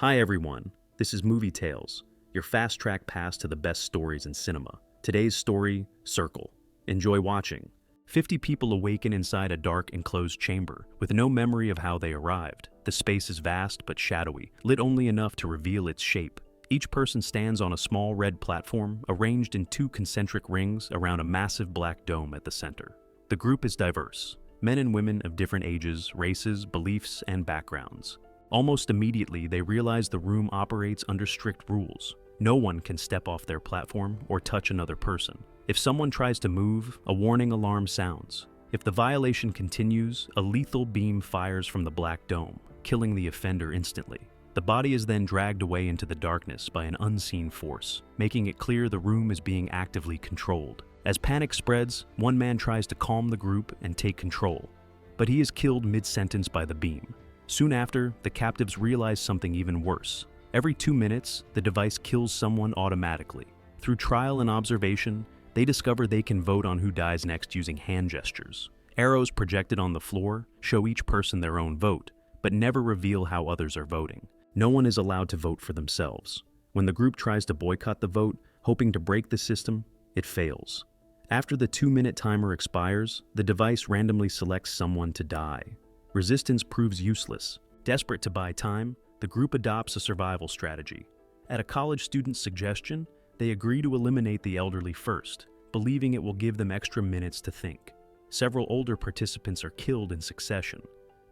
Hi everyone, this is Movie Tales, your fast-track pass to the best stories in cinema. Today's story, Circle. Enjoy watching. 50 people awaken inside a dark enclosed chamber, with no memory of how they arrived. The space is vast but shadowy, lit only enough to reveal its shape. Each person stands on a small red platform, arranged in two concentric rings around a massive black dome at the center. The group is diverse, men and women of different ages, races, beliefs, and backgrounds. Almost immediately, they realize the room operates under strict rules. No one can step off their platform or touch another person. If someone tries to move, a warning alarm sounds. If the violation continues, a lethal beam fires from the black dome, killing the offender instantly. The body is then dragged away into the darkness by an unseen force, making it clear the room is being actively controlled. As panic spreads, one man tries to calm the group and take control, but he is killed mid-sentence by the beam. Soon after, the captives realize something even worse. Every 2 minutes, the device kills someone automatically. Through trial and observation, they discover they can vote on who dies next using hand gestures. Arrows projected on the floor show each person their own vote, but never reveal how others are voting. No one is allowed to vote for themselves. When the group tries to boycott the vote, hoping to break the system, it fails. After the 2-minute timer expires, the device randomly selects someone to die. Resistance proves useless. Desperate to buy time, the group adopts a survival strategy. At a college student's suggestion, they agree to eliminate the elderly first, believing it will give them extra minutes to think. Several older participants are killed in succession.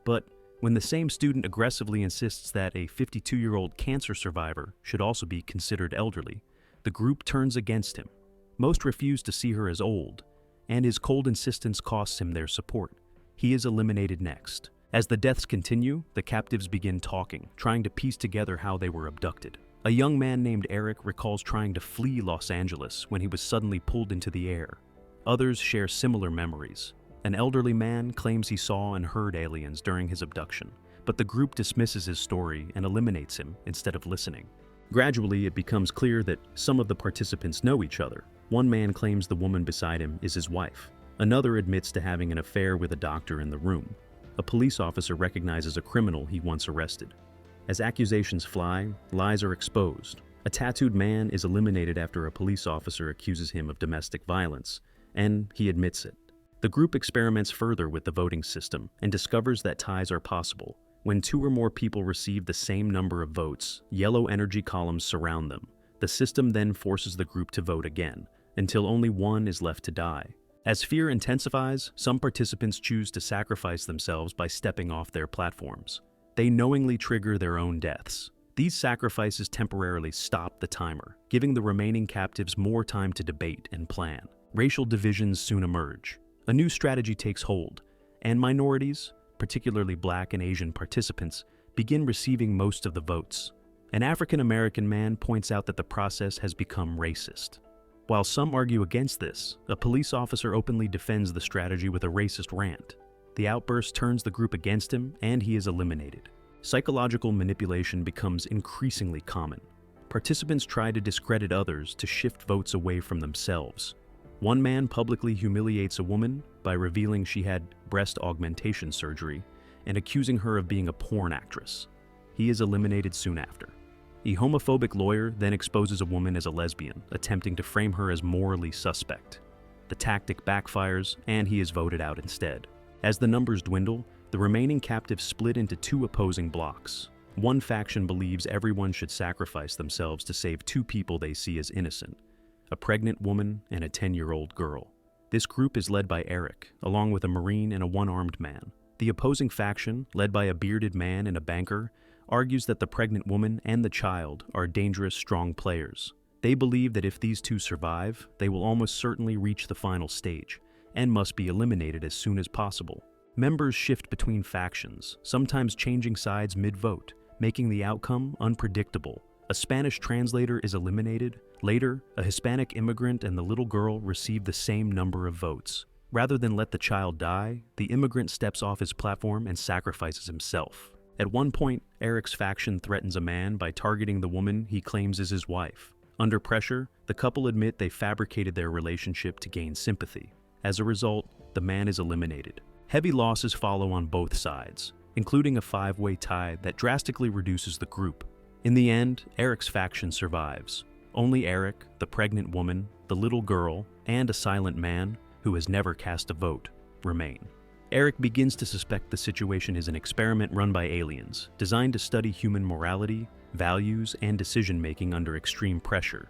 But when the same student aggressively insists that a 52-year-old cancer survivor should also be considered elderly, the group turns against him. Most refuse to see her as old, and his cold insistence costs him their support. He is eliminated next. As the deaths continue, the captives begin talking, trying to piece together how they were abducted. A young man named Eric recalls trying to flee Los Angeles when he was suddenly pulled into the air. Others share similar memories. An elderly man claims he saw and heard aliens during his abduction, but the group dismisses his story and eliminates him instead of listening. Gradually, it becomes clear that some of the participants know each other. One man claims the woman beside him is his wife. Another admits to having an affair with a doctor in the room. A police officer recognizes a criminal he once arrested. As accusations fly, lies are exposed. A tattooed man is eliminated after a police officer accuses him of domestic violence, and he admits it. The group experiments further with the voting system and discovers that ties are possible. When 2 or more people receive the same number of votes, yellow energy columns surround them. The system then forces the group to vote again, until only one is left to die. As fear intensifies, some participants choose to sacrifice themselves by stepping off their platforms. They knowingly trigger their own deaths. These sacrifices temporarily stop the timer, giving the remaining captives more time to debate and plan. Racial divisions soon emerge. A new strategy takes hold, and minorities, particularly Black and Asian participants, begin receiving most of the votes. An African American man points out that the process has become racist. While some argue against this, a police officer openly defends the strategy with a racist rant. The outburst turns the group against him, and he is eliminated. Psychological manipulation becomes increasingly common. Participants try to discredit others to shift votes away from themselves. One man publicly humiliates a woman by revealing she had breast augmentation surgery and accusing her of being a porn actress. He is eliminated soon after. A homophobic lawyer then exposes a woman as a lesbian, attempting to frame her as morally suspect. The tactic backfires, and he is voted out instead. As the numbers dwindle, the remaining captives split into 2 opposing blocks. One faction believes everyone should sacrifice themselves to save 2 people they see as innocent, a pregnant woman and a 10-year-old girl. This group is led by Eric, along with a Marine and a one-armed man. The opposing faction, led by a bearded man and a banker, argues that the pregnant woman and the child are dangerous, strong players. They believe that if these 2 survive, they will almost certainly reach the final stage, and must be eliminated as soon as possible. Members shift between factions, sometimes changing sides mid-vote, making the outcome unpredictable. A Spanish translator is eliminated. Later, a Hispanic immigrant and the little girl receive the same number of votes. Rather than let the child die, the immigrant steps off his platform and sacrifices himself. At one point, Eric's faction threatens a man by targeting the woman he claims is his wife. Under pressure, the couple admit they fabricated their relationship to gain sympathy. As a result, the man is eliminated. Heavy losses follow on both sides, including a 5-way tie that drastically reduces the group. In the end, Eric's faction survives. Only Eric, the pregnant woman, the little girl, and a silent man, who has never cast a vote, remain. Eric begins to suspect the situation is an experiment run by aliens, designed to study human morality, values, and decision-making under extreme pressure.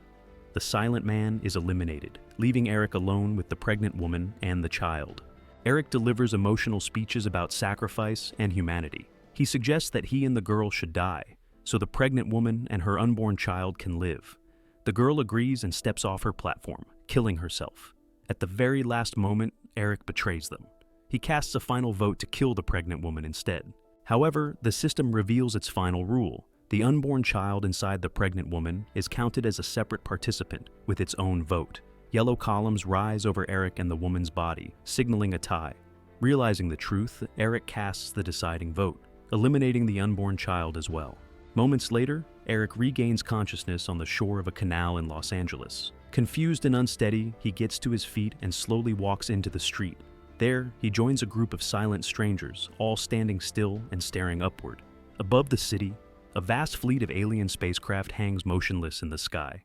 The silent man is eliminated, leaving Eric alone with the pregnant woman and the child. Eric delivers emotional speeches about sacrifice and humanity. He suggests that he and the girl should die, so the pregnant woman and her unborn child can live. The girl agrees and steps off her platform, killing herself. At the very last moment, Eric betrays them. He casts a final vote to kill the pregnant woman instead. However, the system reveals its final rule. The unborn child inside the pregnant woman is counted as a separate participant with its own vote. Yellow columns rise over Eric and the woman's body, signaling a tie. Realizing the truth, Eric casts the deciding vote, eliminating the unborn child as well. Moments later, Eric regains consciousness on the shore of a canal in Los Angeles. Confused and unsteady, he gets to his feet and slowly walks into the street. There, he joins a group of silent strangers, all standing still and staring upward. Above the city, a vast fleet of alien spacecraft hangs motionless in the sky.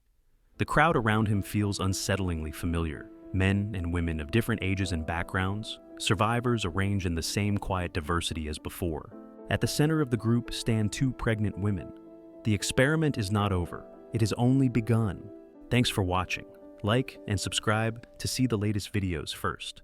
The crowd around him feels unsettlingly familiar. Men and women of different ages and backgrounds, survivors arranged in the same quiet diversity as before. At the center of the group stand two pregnant women. The experiment is not over. It has only begun. Thanks for watching. Like and subscribe to see the latest videos first.